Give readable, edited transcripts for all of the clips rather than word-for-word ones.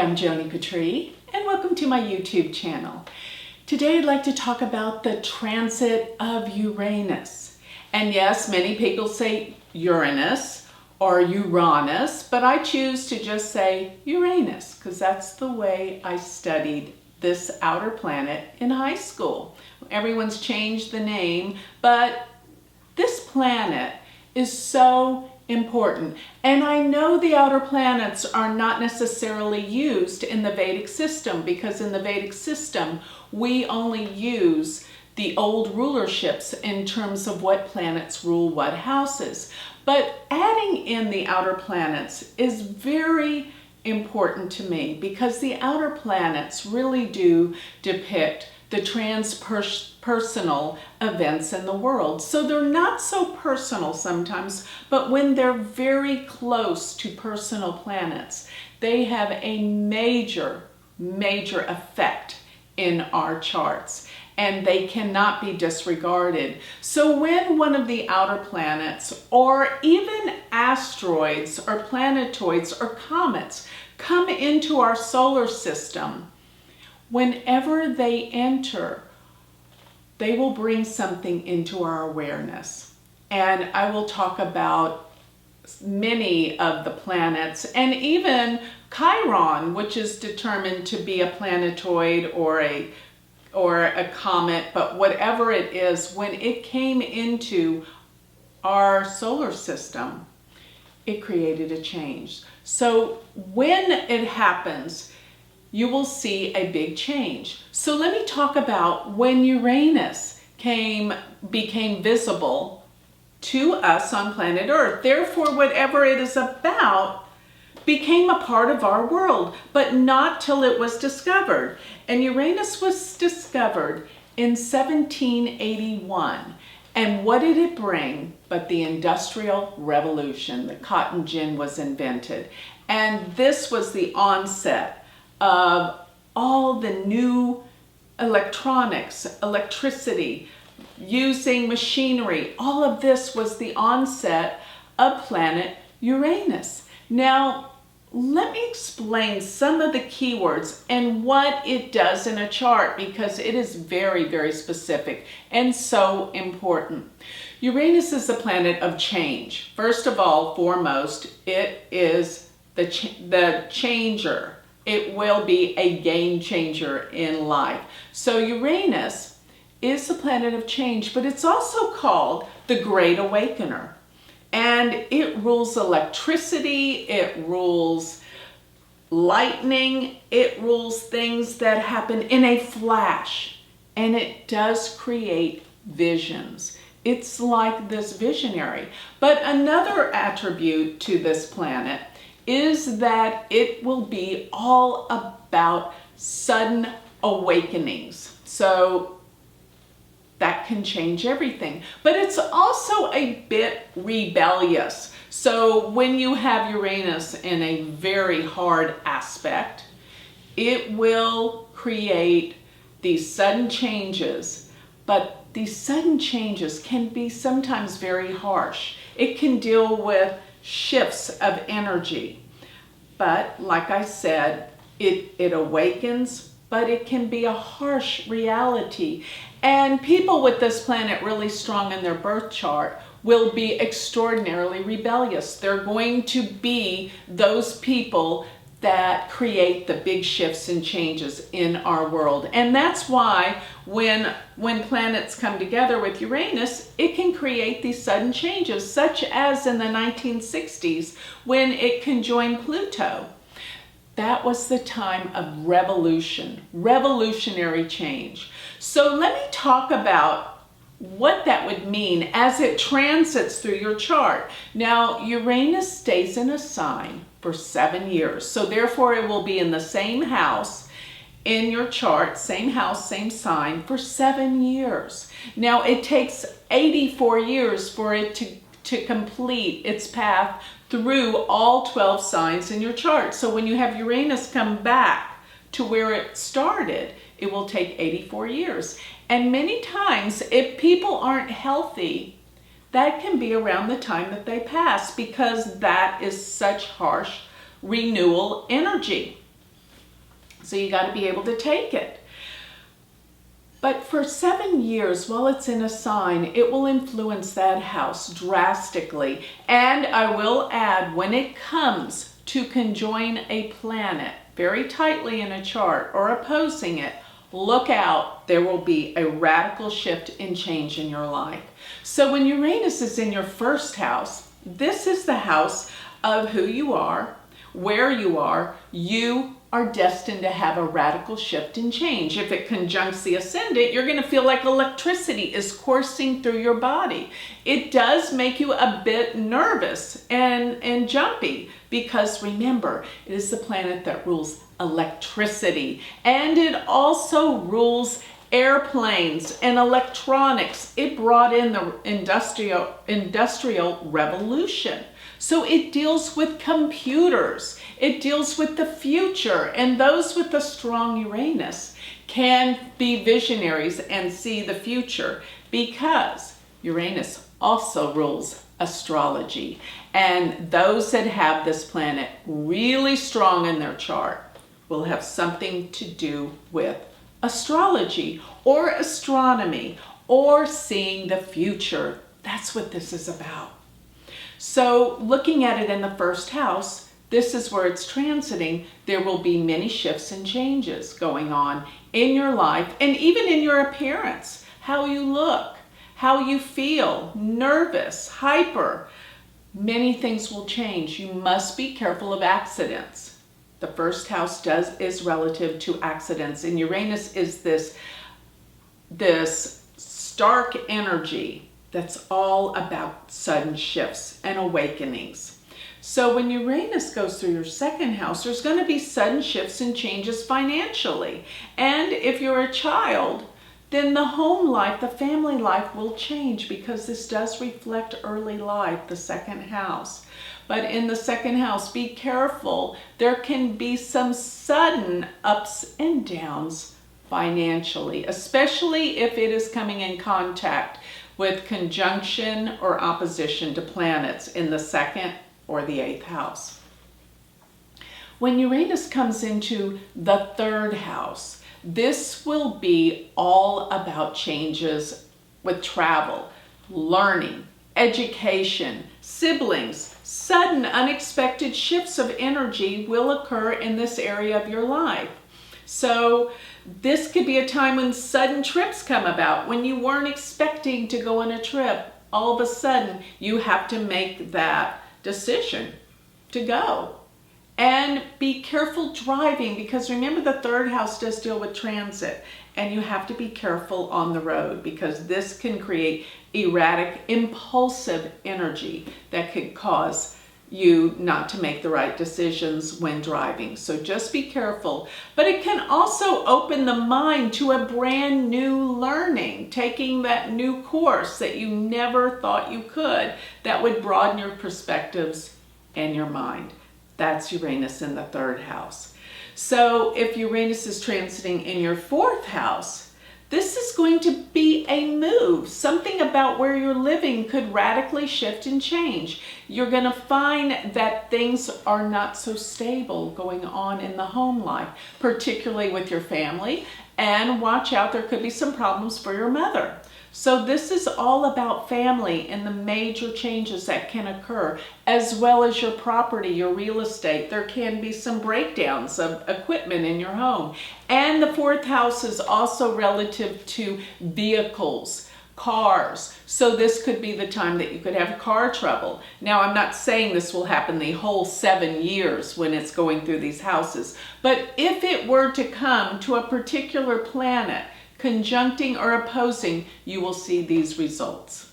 I'm Joni Patry, and welcome to my YouTube channel. Today I'd like to talk about the transit of Uranus. And yes, many people say Uranus or Uranus, but I choose to just say Uranus because that's the way I studied this outer planet in high school. Everyone's changed the name, but this planet is so important. And I know the outer planets are not necessarily used in the Vedic system because in the Vedic system, we only use the old rulerships in terms of what planets rule what houses. But adding in the outer planets is very important to me because the outer planets really do depict the transpersonal events in the world. So they're not so personal sometimes, but when they're very close to personal planets, they have a major effect in our charts, and they cannot be disregarded. So when one of the outer planets, or even asteroids or planetoids or comets come into our solar system, whenever they enter, they will bring something into our awareness. And I will talk about many of the planets, and even Chiron, which is determined to be a planetoid or a comet, but whatever it is, when it came into our solar system, it created a change. So when it happens, you will see a big change. So let me talk about when Uranus became visible to us on planet Earth. Therefore, whatever it is about became a part of our world, but not till it was discovered. And Uranus was discovered in 1781. And what did it bring but the Industrial Revolution? The cotton gin was invented. And this was the onset of all the new electronics, electricity, using machinery. All of this was the onset of planet Uranus. Now, let me explain some of the keywords and what it does in a chart because it is very specific and so important. Uranus is the planet of change. First of all, foremost, it is the changer. It will be a game changer in life. So Uranus is the planet of change, but it's also called the Great Awakener. And it rules electricity, it rules lightning, it rules things that happen in a flash. And it does create visions. It's like this visionary. But another attribute to this planet is that it will be all about sudden awakenings. So that can change everything. But it's also a bit rebellious. So when you have Uranus in a very hard aspect, it will create these sudden changes. But these sudden changes can be sometimes very harsh. It can deal with shifts of energy. But like I said, it awakens, but it can be a harsh reality. And people with this planet really strong in their birth chart will be extraordinarily rebellious. They're going to be those people that create the big shifts and changes in our world. And that's why when planets come together with Uranus, it can create these sudden changes, such as in the 1960s when it conjoined Pluto. That was the time of revolution, revolutionary change. So let me talk about what that would mean as it transits through your chart. Now, Uranus stays in a sign for 7 years. So therefore it will be in the same house in your chart, same house, same sign for 7 years. Now it takes 84 years for it to complete its path through all 12 signs in your chart. So when you have Uranus come back to where it started, it will take 84 years. And many times, if people aren't healthy, that can be around the time that they pass because that is such harsh renewal energy. So you got to be able to take it. But for 7 years, while it's in a sign, it will influence that house drastically. And I will add, when it comes to conjoin a planet very tightly in a chart or opposing it, look out, there will be a radical shift in change in your life. So when Uranus is in your first house, this is the house of who you are, where you are. You are destined to have a radical shift and change. If it conjuncts the ascendant, you're going to feel like electricity is coursing through your body. It does make you a bit nervous and jumpy, because remember, it is the planet that rules electricity, and it also rules airplanes and electronics. It brought in the industrial revolution. So it deals with computers, it deals with the future, and those with a strong Uranus can be visionaries and see the future, because Uranus also rules astrology. And those that have this planet really strong in their chart will have something to do with astrology or astronomy or seeing the future. That's what this is about. So looking at it in the first house, this is where it's transiting. There will be many shifts and changes going on in your life, and even in your appearance, how you look, how you feel, nervous, hyper. Many things will change. You must be careful of accidents. The first house is relative to accidents, and Uranus is this stark energy that's all about sudden shifts and awakenings. So when Uranus goes through your second house, there's going to be sudden shifts and changes financially. And if you're a child, then the home life, the family life will change, because this does reflect early life, the second house. But in the second house, be careful. There can be some sudden ups and downs financially, especially if it is coming in contact with conjunction or opposition to planets in the second or the 8th house. When Uranus comes into the 3rd house, this will be all about changes with travel, learning, education, siblings. Sudden, unexpected shifts of energy will occur in this area of your life. So this could be a time when sudden trips come about, when you weren't expecting to go on a trip. All of a sudden, you have to make that decision to go. And be careful driving, because remember, the 3rd house does deal with transit, and you have to be careful on the road, because this can create erratic, impulsive energy that could cause you not to make the right decisions when driving. So just be careful. But it can also open the mind to a brand new learning, taking that new course that you never thought you could, that would broaden your perspectives and your mind. That's Uranus in the 3rd house. So if Uranus is transiting in your 4th house, this is going to be a move. Something about where you're living could radically shift and change. You're going to find that things are not so stable going on in the home life, particularly with your family. And watch out, there could be some problems for your mother. So this is all about family and the major changes that can occur, as well as your property, your real estate. There can be some breakdowns of equipment in your home. And the 4th house is also relative to vehicles, cars. So this could be the time that you could have car trouble. Now, I'm not saying this will happen the whole 7 years when it's going through these houses, but if it were to come to a particular planet, conjuncting or opposing, you will see these results.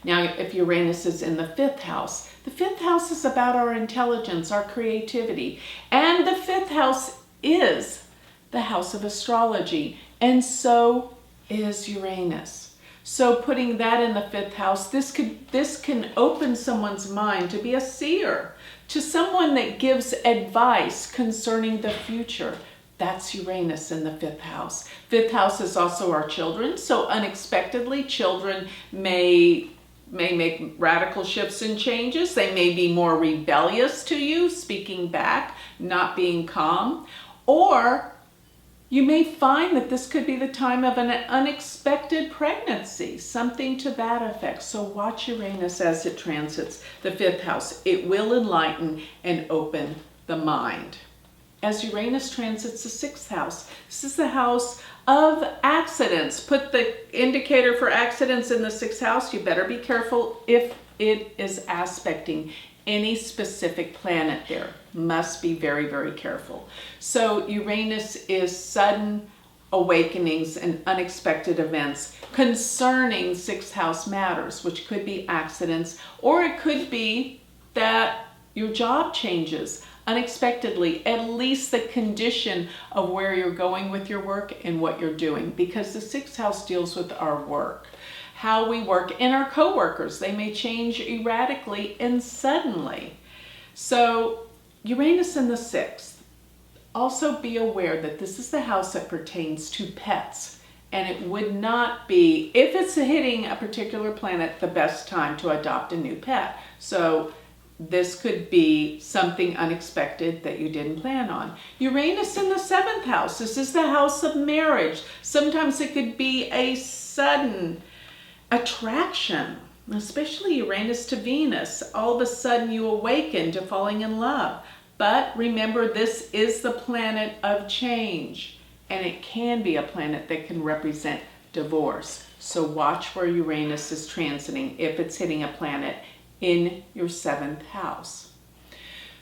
Now, if Uranus is in the 5th house, the 5th house is about our intelligence, our creativity, and the 5th house is the house of astrology, and so is Uranus. So putting that in the 5th house, this can open someone's mind to be a seer, to someone that gives advice concerning the future. That's Uranus in the 5th house. 5th house is also our children, so unexpectedly children may make radical shifts and changes. They may be more rebellious to you, speaking back, not being calm. Or you may find that this could be the time of an unexpected pregnancy, something to that effect. So watch Uranus as it transits the 5th house. It will enlighten and open the mind. As Uranus transits the 6th house, this is the house of accidents. Put the indicator for accidents in the 6th house. You better be careful if it is aspecting any specific planet there. Must be very, very careful. So Uranus is sudden awakenings and unexpected events concerning 6th house matters, which could be accidents, or it could be that your job changes unexpectedly, at least the condition of where you're going with your work and what you're doing, because the 6th house deals with our work, how we work, and our co-workers. They may change erratically and suddenly. So Uranus in the 6th. Also be aware that this is the house that pertains to pets, and it would not be, if it's hitting a particular planet, the best time to adopt a new pet. So this could be something unexpected that you didn't plan on. Uranus in the 7th house. This is the house of marriage. Sometimes it could be a sudden attraction, especially Uranus to Venus. All of a sudden you awaken to falling in love. But remember, this is the planet of change, and it can be a planet that can represent divorce. So watch where Uranus is transiting if it's hitting a planet in your 7th house.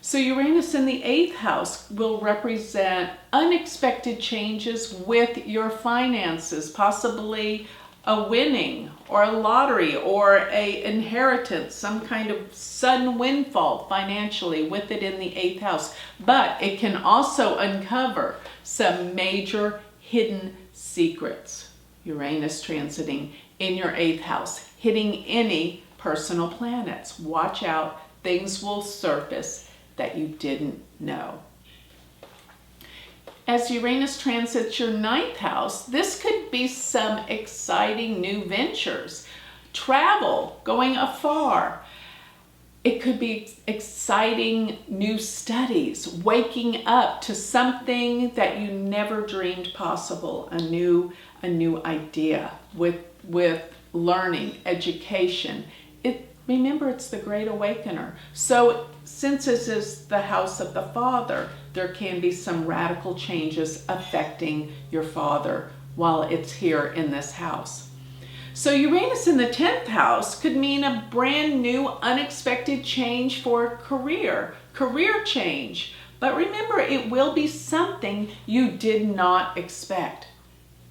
So Uranus in the 8th house will represent unexpected changes with your finances, possibly a winning or a lottery or a inheritance, some kind of sudden windfall financially with it in the 8th house. But it can also uncover some major hidden secrets. Uranus transiting in your 8th house, hitting any personal planets. Watch out, things will surface that you didn't know. As Uranus transits your 9th house, this could be some exciting new ventures, travel, going afar. It could be exciting new studies, waking up to something that you never dreamed possible, a new idea with learning, education. Remember, it's the Great Awakener. So since this is the house of the father, there can be some radical changes affecting your father while it's here in this house. So Uranus in the 10th house could mean a brand new, unexpected change for career change. But remember, it will be something you did not expect.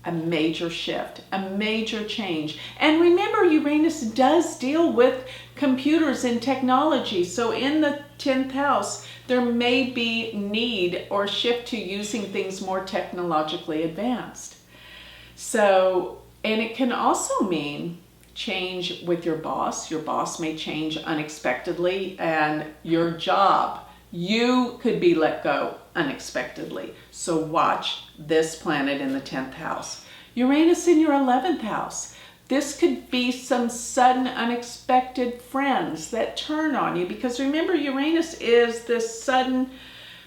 A major shift, a major change. And remember, Uranus does deal with computers and technology. So in the 10th house, there may be need or shift to using things more technologically advanced. So, and it can also mean change with your boss. Your boss may change unexpectedly, and your job, you could be let go unexpectedly. So watch this planet in the 10th house. Uranus in your 11th house. This could be some sudden unexpected friends that turn on you, because remember, Uranus is this sudden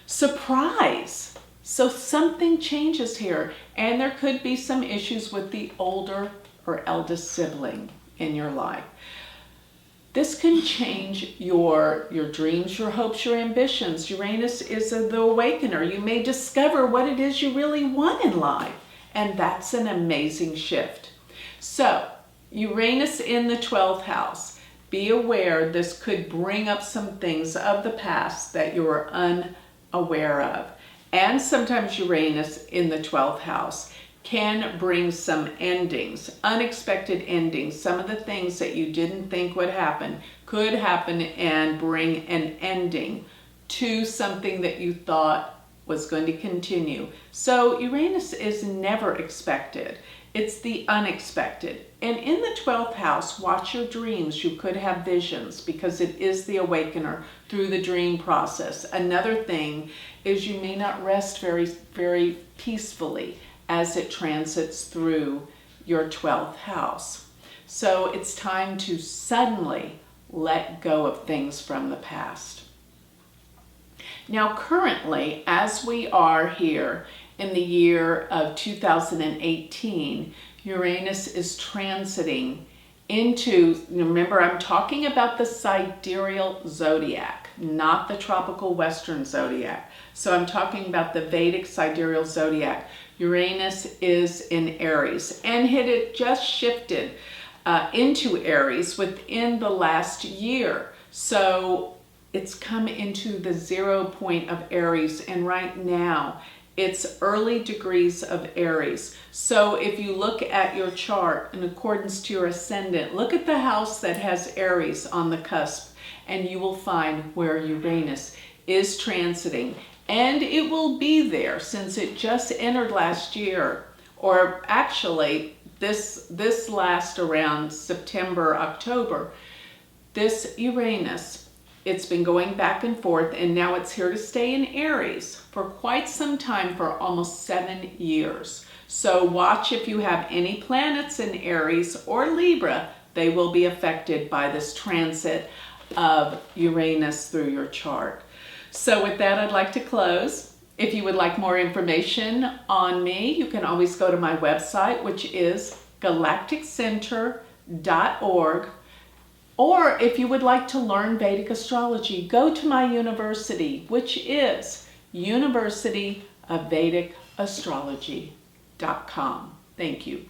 surprise. So something changes here, and there could be some issues with the older or eldest sibling in your life. This can change your dreams, your hopes, your ambitions. Uranus is the awakener. You may discover what it is you really want in life, and that's an amazing shift. So, Uranus in the 12th house. Be aware this could bring up some things of the past that you are unaware of. And sometimes Uranus in the 12th house can bring some endings, unexpected endings. Some of the things that you didn't think would happen could happen and bring an ending to something that you thought was going to continue. So Uranus is never expected. It's the unexpected. And in the 12th house, watch your dreams. You could have visions because it is the awakener through the dream process. Another thing is you may not rest very, very peacefully as it transits through your 12th house. So it's time to suddenly let go of things from the past. Now currently, as we are here in the year of 2018, Uranus is transiting into, remember I'm talking about the sidereal zodiac, not the tropical western zodiac. So I'm talking about the Vedic sidereal zodiac. Uranus is in Aries, and it had just shifted into Aries within the last year. So it's come into the 0 point of Aries, and right now it's early degrees of Aries. So if you look at your chart in accordance to your ascendant, look at the house that has Aries on the cusp, and you will find where Uranus is transiting. And it will be there since it just entered last year, or actually this last around September, October. This Uranus, it's been going back and forth, and now it's here to stay in Aries for quite some time, for almost 7 years. So watch if you have any planets in Aries or Libra, they will be affected by this transit of Uranus through your chart. So with that, I'd like to close. If you would like more information on me, you can always go to my website, which is galacticcenter.org. Or if you would like to learn Vedic astrology, go to my university, which is University of Vedic Astrology.com. Thank you.